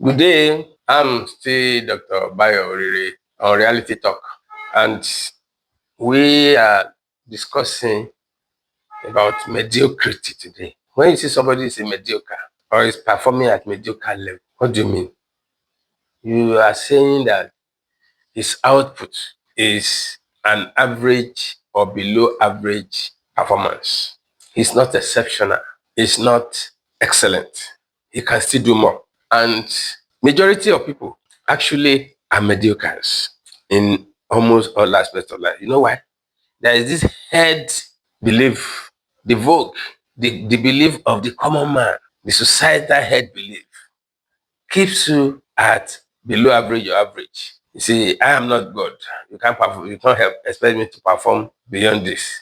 Good day. I'm still Dr. Bayo Oriri on Reality Talk, and we are discussing about mediocrity today. When you see somebody is a mediocre or is performing at mediocre level, what do you mean? You are saying that his output is an average or below average performance. He's not exceptional. He's not excellent. He can still do more. And majority of people actually are mediocres in almost all aspects of life. You know why? There is this head belief, the vogue, the belief of the common man, the societal head belief keeps you at below average or average. You see, I am not God. You can't perform, you can't help expect me to perform beyond this.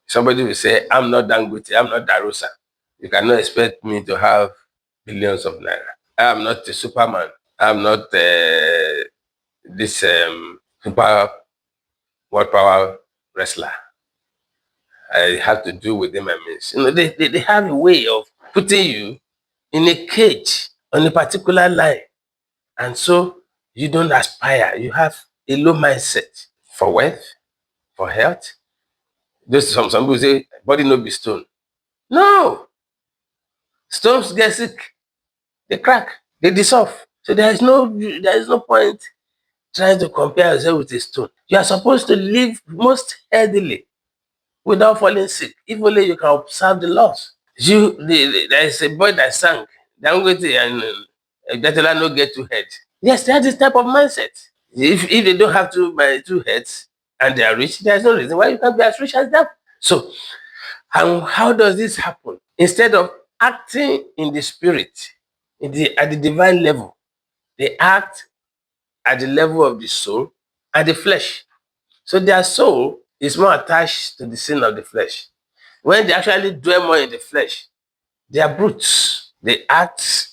Somebody will say, I'm not Dangote, I'm not Darosa. You cannot expect me to have billions of naira. I am not a superman. I'm not this super world power wrestler. I have to do within my means. You know, they have a way of putting you in a cage on a particular line. And so you don't aspire. You have a low mindset for wealth, for health. Those some people say body no be stone. No, stones get sick, they crack, they dissolve. So there is no point trying to compare yourself with a stone. You are supposed to live most healthily without falling sick. If only you can observe the laws. There is a boy that sang, Dangote and Datola no get two heads. Yes, they have this type of mindset. If they don't have two heads and they are rich, there's no reason why you can't be as rich as them. So, and how does this happen? Instead of acting in the spirit, at the divine level, they act at the level of the soul and the flesh. So their soul is more attached to the sin of the flesh. When they actually dwell more in the flesh, they are brutes. They act,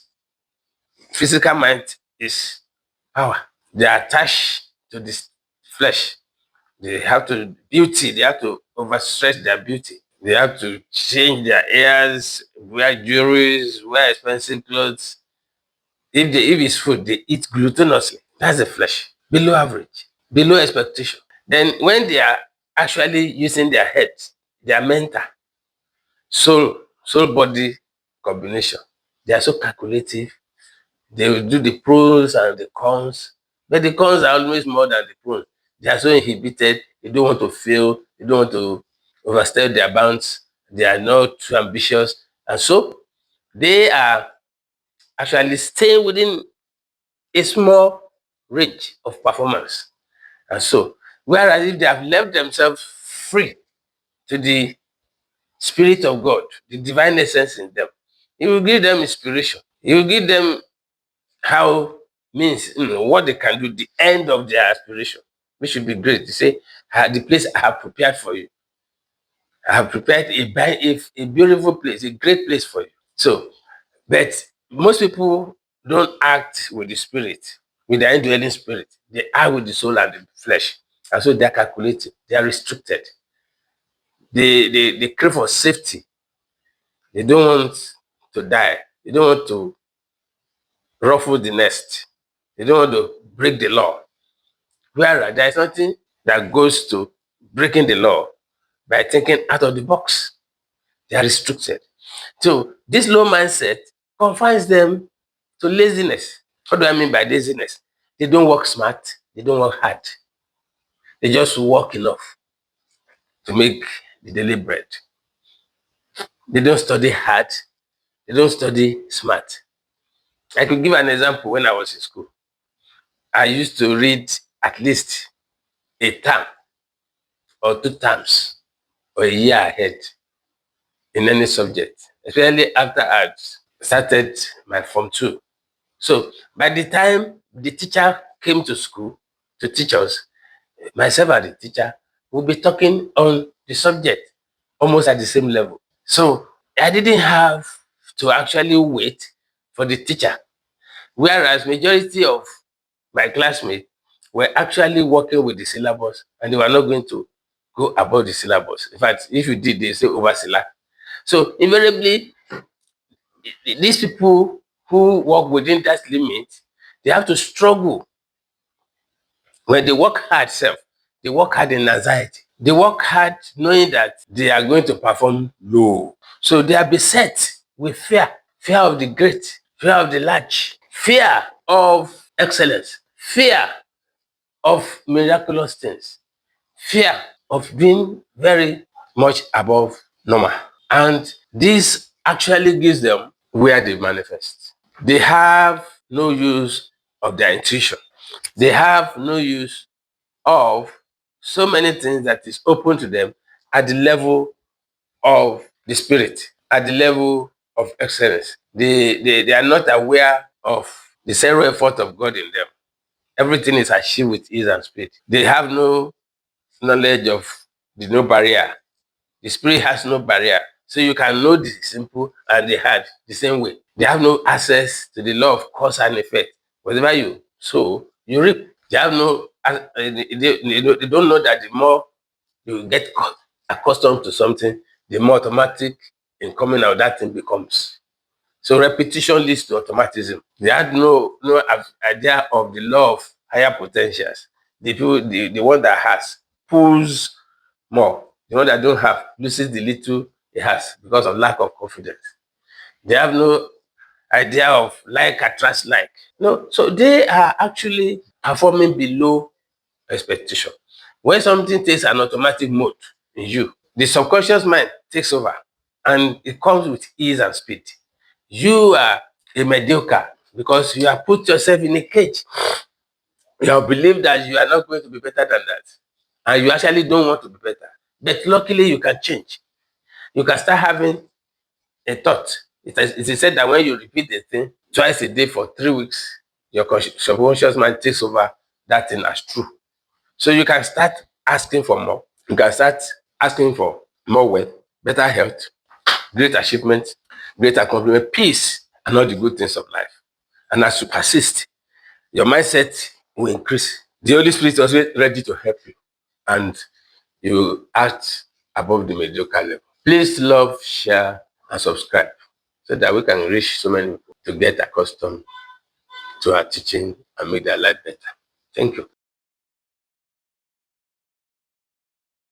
physical mind is power. They are attached to this flesh. They have to they have to overstretch their beauty. They have to change their hairs, wear jewelries, wear expensive clothes. If it's food, they eat gluttonously. That's the flesh. Below average, below expectation. Then when they are actually using their heads, their mental, soul body combination, they are so calculative. They will do the pros and the cons, but the cons are always more than the pros. They are so inhibited. They don't want to fail. They don't want to overstep their bounds. They are not too ambitious, and so they are actually staying within a small range of performance. And so, whereas if they have left themselves free to the Spirit of God, the divine essence in them, He will give them inspiration. He will give them how means what they can do, the end of their aspiration, which should be great. To say, the place I have prepared for you. I have prepared a beautiful place, a great place for you. So, but most people don't act with the spirit, with the indwelling spirit. They act with the soul and the flesh. And so they're calculated, they are restricted. They crave for safety. They don't want to die. They don't want to ruffle the nest. They don't want to break the law. Whereas there is something that goes to breaking the law by thinking out of the box. They are restricted. So this low mindset confines them to laziness. What do I mean by laziness? They don't work smart, they don't work hard. They just work enough to make the daily bread. They don't study hard, they don't study smart. I could give an example when I was in school. I used to read at least a term or two terms or a year ahead in any subject, especially after I started my Form 2. So by the time the teacher came to school to teach us, myself and the teacher will be talking on the subject almost at the same level. So I didn't have to actually wait for the teacher, whereas majority of my classmates were actually working with the syllabus and they were not going to go above the syllabus. In fact, if you did, they say over syllabus. So invariably, these people who work within that limit, they have to struggle. When they work hard, they work hard in anxiety. They work hard knowing that they are going to perform low. So they are beset with fear, fear of the great, fear of the large, fear of excellence, fear of miraculous things, fear of being very much above normal. And this actually gives them where they manifest. They have no use of their intuition. They have no use of so many things that is open to them at the level of the spirit, at the level of excellence. They are not aware of the zero effort of God in them. Everything is achieved with ease and speed. They have no knowledge of the no barrier. The spirit has no barrier. So you can know the simple and the hard the same way. They have no access to the law of cause and effect. Whatever you sow, you reap. They have no, they don't know that the more you get accustomed to something, the more automatic in coming out that thing becomes. So repetition leads to automatism. They had no idea of the law of higher potentials. The one that has pulls more. The one that don't have loses the little it has because of lack of confidence. They have no idea of like attracts like. No, so they are actually performing below expectation. When something takes an automatic mode in you, the subconscious mind takes over and it comes with ease and speed. You are a mediocre because you have put yourself in a cage. You have believed that you are not going to be better than that. And you actually don't want to be better. But luckily, you can change. You can start having a thought. It is said that when you repeat the thing twice a day for 3 weeks, your subconscious mind takes over that thing as true. So you can start asking for more. You can start asking for more wealth, better health, great achievement, great accomplishment, peace, and all the good things of life. And as you persist, your mindset will increase. The Holy Spirit is always ready to help you, and you act above the mediocre level. Please love, share, and subscribe so that we can reach so many people to get accustomed to our teaching and make their life better. Thank you.